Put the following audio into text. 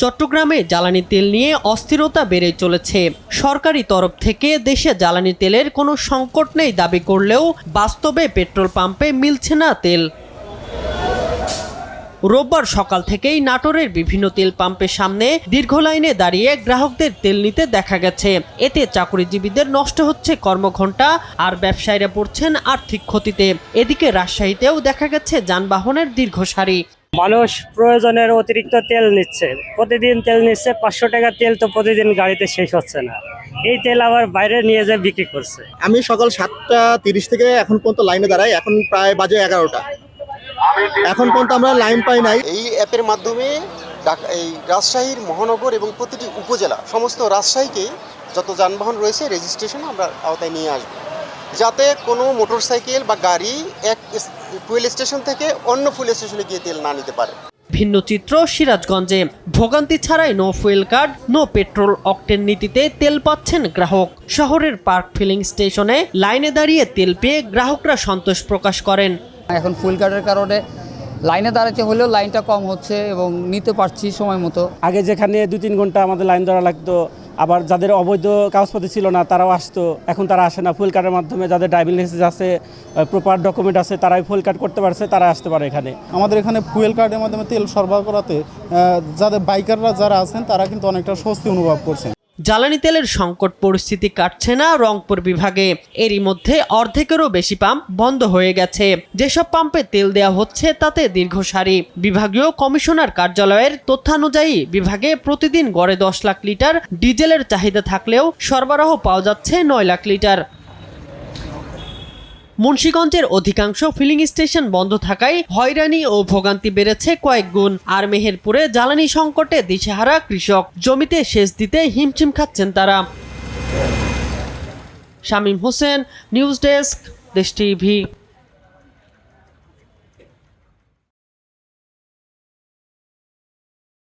চট্টগ্রামে জ্বালানি তেল নিয়ে অস্থিরতা বেড়ে চলেছে। সরকারি তরফ থেকে দেশে জ্বালানি তেলের কোনো সংকট নেই দাবি করলেও বাস্তবে পেট্রোল পাম্পে মিলছে না তেল। রোববার সকাল থেকেই নাটোরের বিভিন্ন তেল পাম্পের সামনে দীর্ঘ লাইনে দাঁড়িয়ে গ্রাহকদের তেল নিতে দেখা গেছে। এতে চাকরিজীবীদের নষ্ট হচ্ছে কর্মঘণ্টা, আর ব্যবসায়ীরা পড়ছেন আর্থিক ক্ষতিতে। এদিকে রাজশাহীতেও দেখা গেছে যানবাহনের দীর্ঘ সারি। মানুষ প্রয়োজনের অতিরিক্ত তেল নিচ্ছে, প্রতিদিন তেল নিচ্ছে। 500 টাকার তেল তো প্রতিদিন গাড়িতে শেষ হচ্ছে না, এই তেল আবার বাইরে নিয়ে যেয়ে বিক্রি করছে। আমি সকাল 7:30 থেকে এখন পর্যন্ত লাইনে দাঁড়াই, এখন প্রায় বাজে 11টা। এখন পর্যন্ত আমরা লাইন পাই নাই। এই অ্যাপের মাধ্যমে এই রাজশাহীর মহানগর এবং প্রতিটি উপজেলা সমস্ত রাজশাহীকে যত যানবাহন রয়েছে রেজিস্ট্রেশন আমরা আওতায় নিয়ে আসব, যাতে কোনো মোটরসাইকেল বা গাড়ি এক ফুয়েল স্টেশন থেকে অন্য ফুয়েল স্টেশনে গিয়ে তেল না নিতে পারে। ভিন্ন চিত্র সিরাজগঞ্জে। ভোগান্তি ছাড়াই no fuel card, no petrol octane নীতিতে তেল পাচ্ছেন গ্রাহক। শহরের পার্ক ফিলিং স্টেশনে লাইনে দাঁড়িয়ে তেল পেয়ে গ্রাহকরা সন্তোষ প্রকাশ করেন। এখন ফুয়েল কার্ডের কারণে লাইনে দাঁড়াতে হলেও লাইনটা কম হচ্ছে এবং নিতে পারছি সময় মতো। আগে যেখানে 2-3 ঘন্টা আমাদের লাইন ধরা লাগতো, আবার যাদের অবৈধ কাগজপত্র ছিল না তারাও আসতো, এখন তারা আসে না। ফুয়েল কার্ডের মাধ্যমে যাদের ড্রাইভিং লাইসেন্স আছে, প্রপার ডকুমেন্ট আছে, তারাই ফুয়েল কার্ড করতে পারছে, তারা আসতে পারে এখানে। আমাদের এখানে ফুয়েল কার্ডের মাধ্যমে তেল সরবরাহ করাতে যাদের বাইকাররা যারা আছেন তারা কিন্তু অনেকটা স্বস্তি অনুভব করছেন। জ্বালানি তেলের সংকট পরিস্থিতি কাটছে না রংপুর বিভাগে। এরই মধ্যে অর্ধেকেরও বেশি পাম্প বন্ধ হয়ে গেছে। যেসব পাম্পে তেল দেওয়া হচ্ছে তাতে দীর্ঘ সারি। বিভাগীয় কমিশনার কার্যালয়ের তথ্যানুযায়ী বিভাগে প্রতিদিন গড়ে 10 লাখ লিটার ডিজেলের চাহিদা থাকলেও সরবরাহ পাওয়া যাচ্ছে 9 লাখ লিটার। মুন্সিগঞ্জের অধিকাংশ ফিলিং স্টেশন বন্ধ থাকায় হয়রানি ও ভোগান্তি বেড়েছে কয়েক গুণ। আর মেহেরপুরে জ্বালানি সংকটে দিশেহারা কৃষক, জমিতে সেচ দিতে হিমশিম খাচ্ছেন তারা। শামীম হোসেন, নিউজ ডেস্ক, দেশ টিভি।